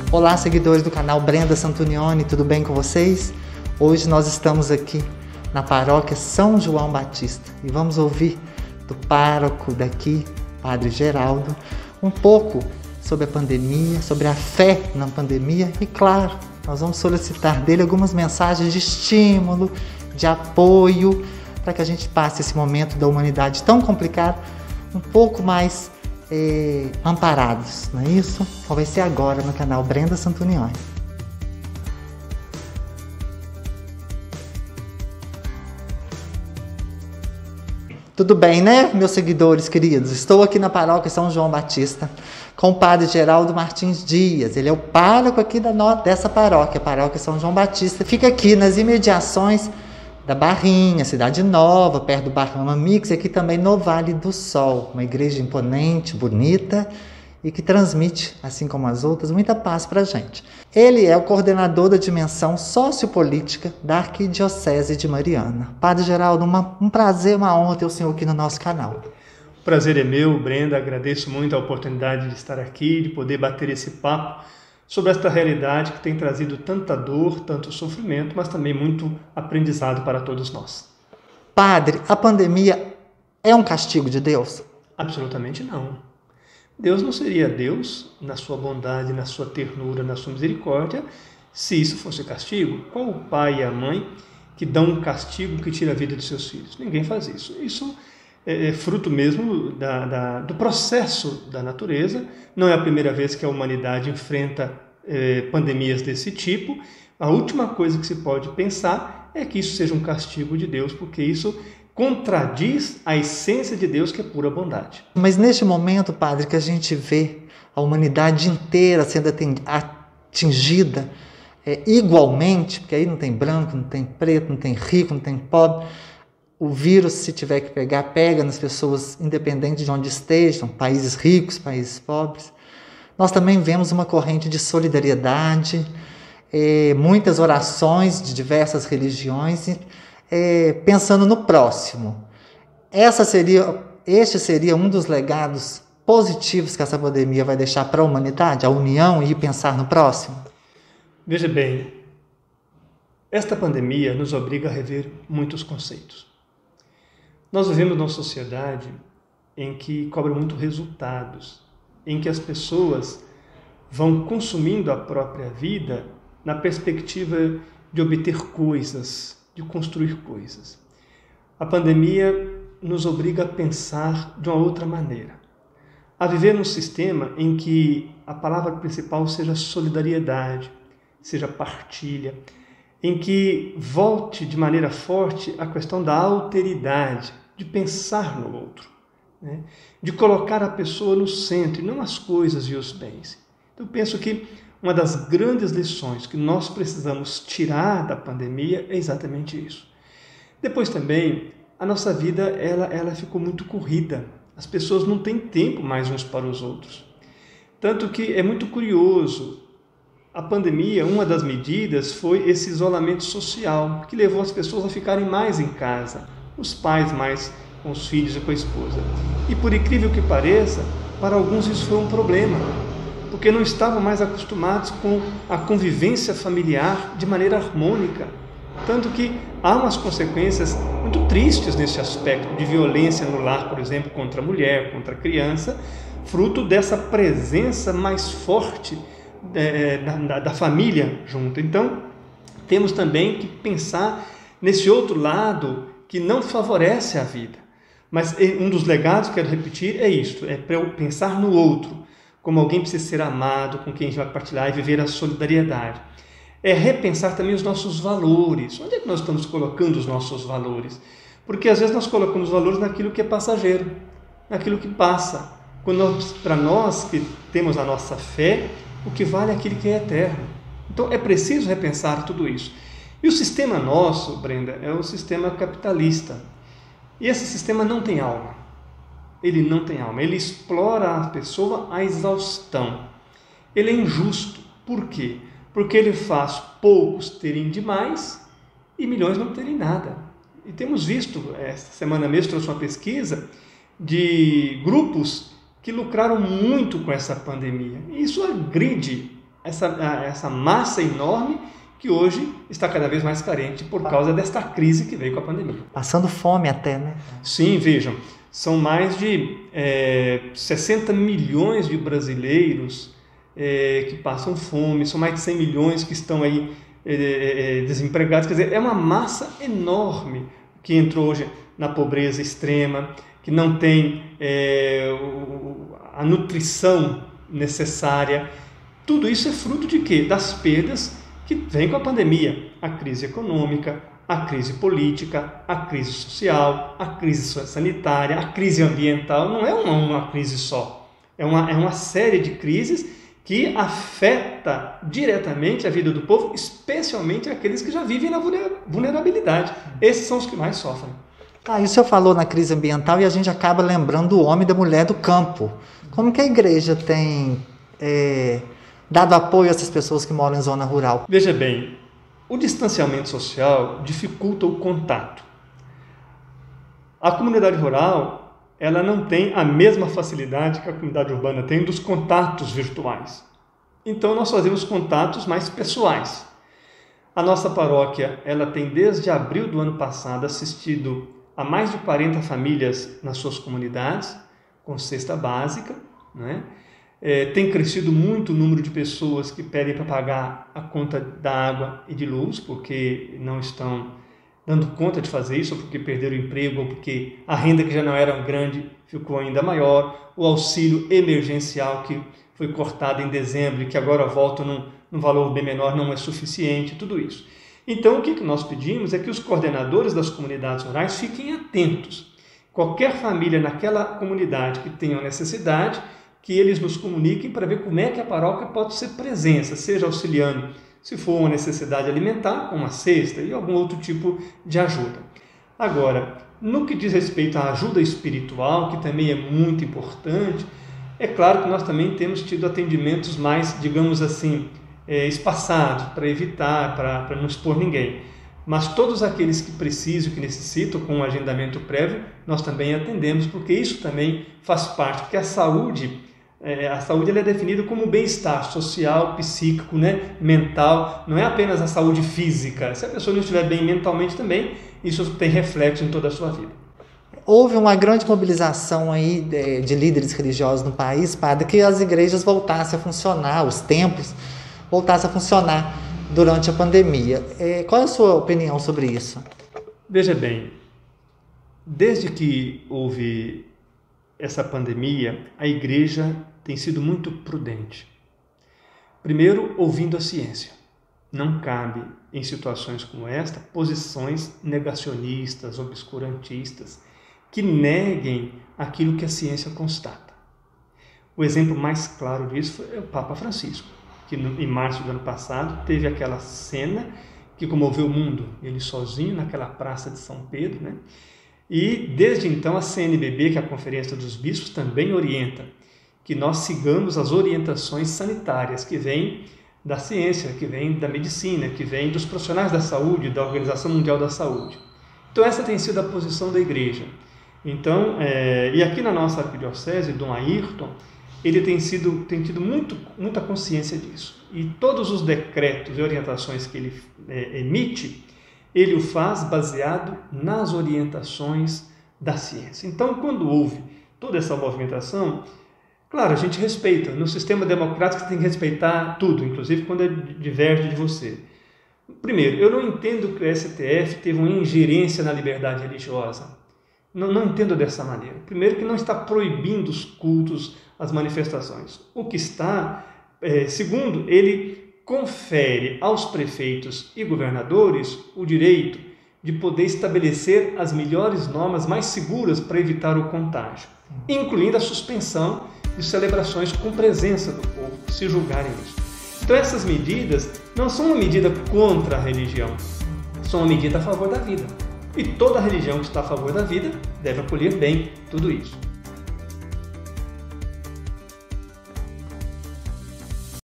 Olá, seguidores do canal Brenda Santunioni, tudo bem com vocês? Hoje nós estamos aqui na paróquia São João Batista e vamos ouvir do pároco daqui, Padre Geraldo, um pouco sobre a pandemia, sobre a fé na pandemia e, claro, nós vamos solicitar dele algumas mensagens de estímulo, de apoio, para que a gente passe esse momento da humanidade tão complicado um pouco mais amparados, não é isso? Então vai ser agora no canal Brenda Santunioni. Tudo bem, né, meus seguidores queridos? Estou aqui na paróquia São João Batista com o Padre Geraldo Martins Dias. Ele é o pároco aqui dessa paróquia, paróquia São João Batista. Fica aqui nas imediações da Barrinha, Cidade Nova, perto do Bahama Mix, e aqui também no Vale do Sol, uma igreja imponente, bonita e que transmite, assim como as outras, muita paz para a gente. Ele é o coordenador da dimensão sociopolítica da Arquidiocese de Mariana. Padre Geraldo, um prazer, uma honra ter o senhor aqui no nosso canal. O prazer é meu, Brenda, agradeço muito a oportunidade de estar aqui, de poder bater esse papo sobre esta realidade que tem trazido tanta dor, tanto sofrimento, mas também muito aprendizado para todos nós. Padre, a pandemia é um castigo de Deus? Absolutamente não. Deus não seria Deus, na sua bondade, na sua ternura, na sua misericórdia, se isso fosse castigo. Qual o pai e a mãe que dão um castigo que tira a vida de seus filhos? Ninguém faz isso. Isso é fruto mesmo do processo da natureza. Não é a primeira vez que a humanidade enfrenta pandemias desse tipo. A última coisa que se pode pensar é que isso seja um castigo de Deus, porque isso contradiz a essência de Deus, que é pura bondade. Mas neste momento, Padre, que a gente vê a humanidade inteira sendo atingida igualmente, porque aí não tem branco, não tem preto, não tem rico, não tem pobre. O vírus, se tiver que pegar, pega nas pessoas, independente de onde estejam, países ricos, países pobres. Nós também vemos uma corrente de solidariedade, muitas orações de diversas religiões, pensando no próximo. Este seria um dos legados positivos que essa pandemia vai deixar para a humanidade, a união e pensar no próximo? Veja bem, esta pandemia nos obriga a rever muitos conceitos. Nós vivemos numa sociedade em que cobra muito resultados, em que as pessoas vão consumindo a própria vida na perspectiva de obter coisas, de construir coisas. A pandemia nos obriga a pensar de uma outra maneira, a viver num sistema em que a palavra principal seja solidariedade, seja partilha, em que volte de maneira forte a questão da alteridade, de pensar no outro, né? De colocar a pessoa no centro e não as coisas e os bens. Então, eu penso que uma das grandes lições que nós precisamos tirar da pandemia é exatamente isso. Depois também, a nossa vida ela ficou muito corrida. As pessoas não têm tempo mais uns para os outros. Tanto que é muito curioso. A pandemia, uma das medidas foi esse isolamento social, que levou as pessoas a ficarem mais em casa, os pais mais com os filhos e com a esposa. E por incrível que pareça, para alguns isso foi um problema, porque não estavam mais acostumados com a convivência familiar de maneira harmônica. Tanto que há umas consequências muito tristes nesse aspecto de violência no lar, por exemplo, contra a mulher, contra a criança, fruto dessa presença mais forte da família junto. Então, temos também que pensar nesse outro lado que não favorece a vida. Mas um dos legados, quero repetir, é isso, é pensar no outro, como alguém precisa ser amado, com quem a gente vai partilhar e viver a solidariedade. É repensar também os nossos valores. Onde é que nós estamos colocando os nossos valores? Porque às vezes nós colocamos valores naquilo que é passageiro, naquilo que passa. Para nós que temos a nossa fé, o que vale é aquilo que é eterno. Então é preciso repensar tudo isso. E o sistema nosso, Brenda, é um sistema capitalista. E esse sistema não tem alma. Ele não tem alma. Ele explora a pessoa à exaustão. Ele é injusto. Por quê? Porque ele faz poucos terem demais e milhões não terem nada. E temos visto, esta semana mesmo trouxe uma pesquisa de grupos que lucraram muito com essa pandemia. E isso agride essa massa enorme que hoje está cada vez mais carente por causa desta crise que veio com a pandemia. Passando fome até, né? Sim, vejam, são mais de 60 milhões de brasileiros que passam fome, são mais de 100 milhões que estão aí desempregados. Quer dizer, é uma massa enorme que entrou hoje na pobreza extrema, que não tem a nutrição necessária. Tudo isso é fruto de quê? Das perdas que vem com a pandemia. A crise econômica, a crise política, a crise social, a crise sanitária, a crise ambiental. Não é uma crise só. É uma série de crises que afeta diretamente a vida do povo, especialmente aqueles que já vivem na vulnerabilidade. Esses são os que mais sofrem. E o senhor falou na crise ambiental e a gente acaba lembrando do homem e da mulher do campo. Como que a igreja tem dado apoio a essas pessoas que moram em zona rural? Veja bem, o distanciamento social dificulta o contato. A comunidade rural, ela não tem a mesma facilidade que a comunidade urbana tem dos contatos virtuais. Então nós fazemos contatos mais pessoais. A nossa paróquia, ela tem desde abril do ano passado assistido a mais de 40 famílias nas suas comunidades, com cesta básica, né? Tem crescido muito o número de pessoas que pedem para pagar a conta da água e de luz, porque não estão dando conta de fazer isso, ou porque perderam o emprego, ou porque a renda que já não era grande ficou ainda maior, o auxílio emergencial que foi cortado em dezembro e que agora volta num valor bem menor, não é suficiente, tudo isso. Então, o que nós pedimos é que os coordenadores das comunidades rurais fiquem atentos. Qualquer família naquela comunidade que tenha necessidade, que eles nos comuniquem para ver como é que a paróquia pode ser presença, seja auxiliando, se for uma necessidade alimentar, com uma cesta e algum outro tipo de ajuda. Agora, no que diz respeito à ajuda espiritual, que também é muito importante, é claro que nós também temos tido atendimentos mais, digamos assim, espaçados, para evitar, para não expor ninguém. Mas todos aqueles que precisam, que necessitam, com um agendamento prévio, nós também atendemos, porque isso também faz parte, porque a saúde ela é definida como bem-estar social, psíquico, né? Mental, não é apenas a saúde física. Se a pessoa não estiver bem mentalmente também, isso tem reflexo em toda a sua vida. Houve uma grande mobilização aí de líderes religiosos no país para que as igrejas voltassem a funcionar, os templos voltassem a funcionar durante a pandemia. Qual é a sua opinião sobre isso? Veja bem, desde que houve essa pandemia, a igreja tem sido muito prudente. Primeiro, ouvindo a ciência. Não cabe, em situações como esta, posições negacionistas, obscurantistas, que neguem aquilo que a ciência constata. O exemplo mais claro disso foi o Papa Francisco, que em março do ano passado teve aquela cena que comoveu o mundo, ele sozinho naquela praça de São Pedro, né? E desde então a CNBB, que é a Conferência dos Bispos, também orienta que nós sigamos as orientações sanitárias que vêm da ciência, que vêm da medicina, que vêm dos profissionais da saúde, da Organização Mundial da Saúde. Então essa tem sido a posição da igreja. Então, e aqui na nossa arquidiocese, Dom Ayrton, ele tem tido muita consciência disso. E todos os decretos e orientações que ele emite, ele o faz baseado nas orientações da ciência. Então, quando houve toda essa movimentação, claro, a gente respeita. No sistema democrático você tem que respeitar tudo, inclusive quando diverge de você. Primeiro, eu não entendo que o STF teve uma ingerência na liberdade religiosa. Não entendo dessa maneira. Primeiro, que não está proibindo os cultos, as manifestações. O que está, segundo, ele confere aos prefeitos e governadores o direito de poder estabelecer as melhores normas mais seguras para evitar o contágio, incluindo a suspensão de celebrações com presença do povo, se julgarem isso. Então essas medidas não são uma medida contra a religião, são uma medida a favor da vida. E toda religião que está a favor da vida deve acolher bem tudo isso.